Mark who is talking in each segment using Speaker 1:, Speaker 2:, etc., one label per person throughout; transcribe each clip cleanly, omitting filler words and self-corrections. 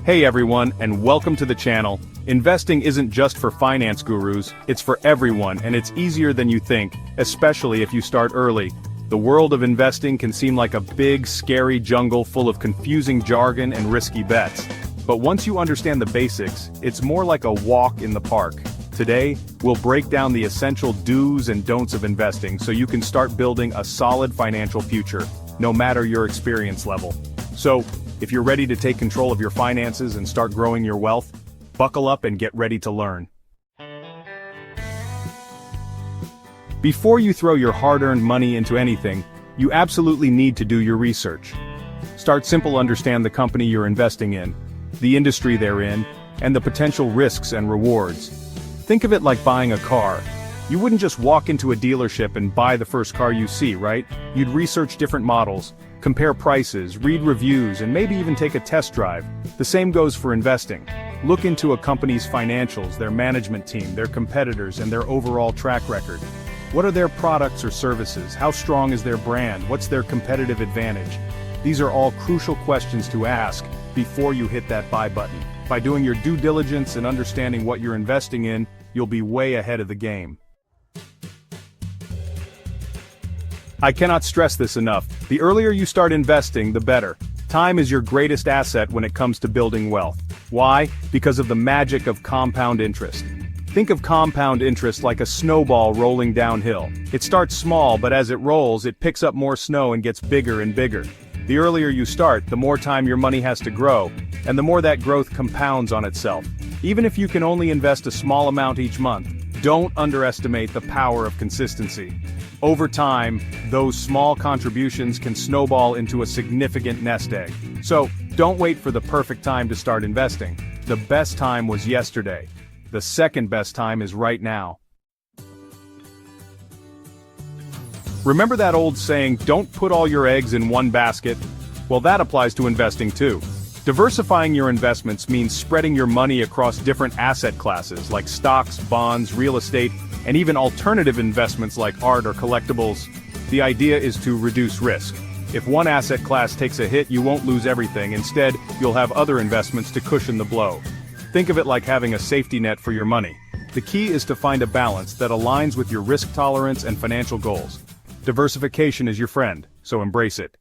Speaker 1: Hey everyone, and welcome to the channel. Investing isn't just for finance gurus, it's for everyone, and it's easier than you think, especially if you start early. The world of investing can seem like a big, scary jungle full of confusing jargon and risky bets. But once you understand the basics, it's more like a walk in the park. Today, we'll break down the essential do's and don'ts of investing so you can start building a solid financial future, no matter your experience level. So, if you're ready to take control of your finances and start growing your wealth, buckle up and get ready to learn. Before you throw your hard-earned money into anything, you absolutely need to do your research. Start simple. Understand the company you're investing in, the industry they're in, and the potential risks and rewards. Think of it like buying a car. You wouldn't just walk into a dealership and buy the first car you see, right? You'd research different models, compare prices, read reviews, and maybe even take a test drive. The same goes for investing. Look into a company's financials, their management team, their competitors, and their overall track record. What are their products or services? How strong is their brand? What's their competitive advantage? These are all crucial questions to ask before you hit that buy button. By doing your due diligence and understanding what you're investing in, you'll be way ahead of the game. I cannot stress this enough. The earlier you start investing, the better. Time is your greatest asset when it comes to building wealth. Why? Because of the magic of compound interest. Think of compound interest like a snowball rolling downhill. It starts small, but as it rolls, it picks up more snow and gets bigger and bigger. The earlier you start, the more time your money has to grow, and the more that growth compounds on itself. Even if you can only invest a small amount each month, don't underestimate the power of consistency. Over time, those small contributions can snowball into a significant nest egg. So, don't wait for the perfect time to start investing. The best time was yesterday. The second best time is right now. Remember that old saying, don't put all your eggs in one basket? Well, that applies to investing too. Diversifying your investments means spreading your money across different asset classes like stocks, bonds, real estate, and even alternative investments like art or collectibles. The idea is to reduce risk. If one asset class takes a hit, you won't lose everything. Instead, you'll have other investments to cushion the blow. Think of it like having a safety net for your money. The key is to find a balance that aligns with your risk tolerance and financial goals. Diversification is your friend, so embrace it.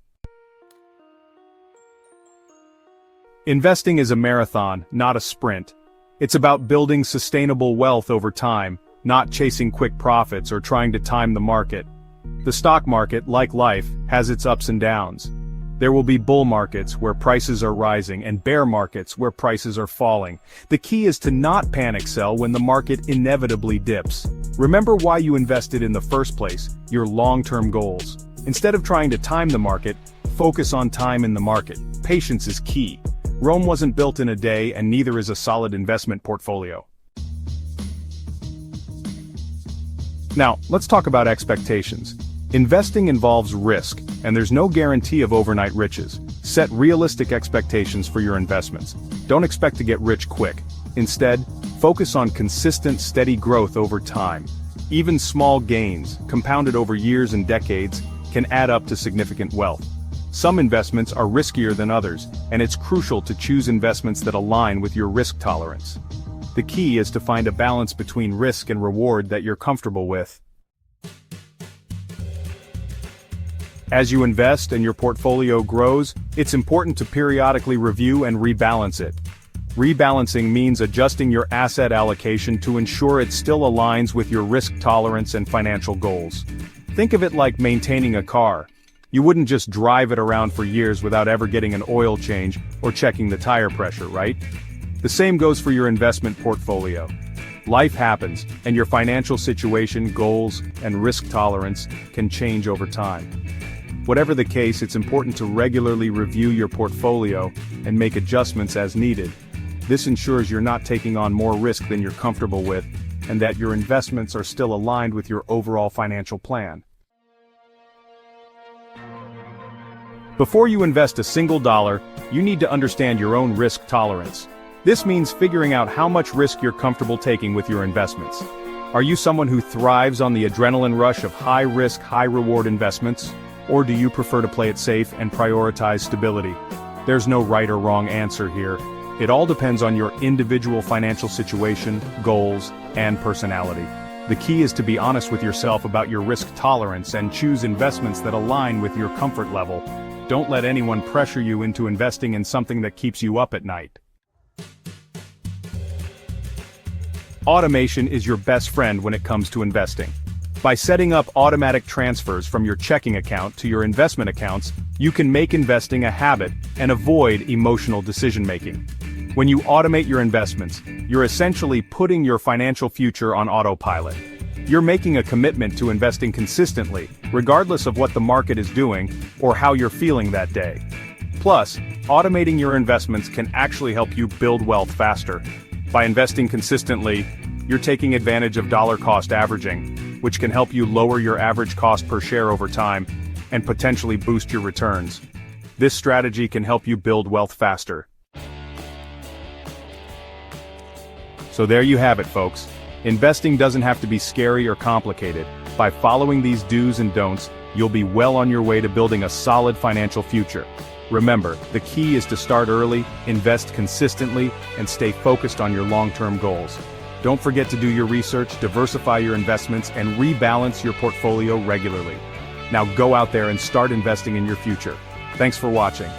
Speaker 1: Investing is a marathon, not a sprint. It's about building sustainable wealth over time, not chasing quick profits or trying to time the market. The stock market, like life, has its ups and downs. There will be bull markets where prices are rising and bear markets where prices are falling. The key is to not panic sell when the market inevitably dips. Remember why you invested in the first place, your long-term goals. Instead of trying to time the market, focus on time in the market. Patience is key. Rome wasn't built in a day, and neither is a solid investment portfolio. Now, let's talk about expectations. Investing involves risk, and there's no guarantee of overnight riches. Set realistic expectations for your investments. Don't expect to get rich quick. Instead, focus on consistent, steady growth over time. Even small gains, compounded over years and decades, can add up to significant wealth. Some investments are riskier than others, and it's crucial to choose investments that align with your risk tolerance. The key is to find a balance between risk and reward that you're comfortable with. As you invest and your portfolio grows, it's important to periodically review and rebalance it. Rebalancing means adjusting your asset allocation to ensure it still aligns with your risk tolerance and financial goals. Think of it like maintaining a car. You wouldn't just drive it around for years without ever getting an oil change or checking the tire pressure, right? The same goes for your investment portfolio. Life happens, and your financial situation, goals, and risk tolerance can change over time. Whatever the case, it's important to regularly review your portfolio and make adjustments as needed. This ensures you're not taking on more risk than you're comfortable with, and that your investments are still aligned with your overall financial plan. Before you invest a single dollar, you need to understand your own risk tolerance. This means figuring out how much risk you're comfortable taking with your investments. Are you someone who thrives on the adrenaline rush of high-risk, high-reward investments? Or do you prefer to play it safe and prioritize stability? There's no right or wrong answer here. It all depends on your individual financial situation, goals, and personality. The key is to be honest with yourself about your risk tolerance and choose investments that align with your comfort level. Don't let anyone pressure you into investing in something that keeps you up at night. Automation is your best friend when it comes to investing. By setting up automatic transfers from your checking account to your investment accounts, you can make investing a habit and avoid emotional decision-making. When you automate your investments, you're essentially putting your financial future on autopilot. You're making a commitment to investing consistently, regardless of what the market is doing or how you're feeling that day. Plus, automating your investments can actually help you build wealth faster. By investing consistently, you're taking advantage of dollar-cost averaging, which can help you lower your average cost per share over time and potentially boost your returns. This strategy can help you build wealth faster. So there you have it, folks. Investing doesn't have to be scary or complicated. By following these do's and don'ts, you'll be well on your way to building a solid financial future. Remember, the key is to start early, invest consistently, and stay focused on your long-term goals. Don't forget to do your research, diversify your investments, and rebalance your portfolio regularly. Now go out there and start investing in your future. Thanks for watching.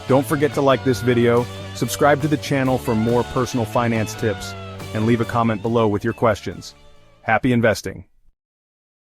Speaker 1: Don't forget to like this video, subscribe to the channel for more personal finance tips, and leave a comment below with your questions. Happy investing!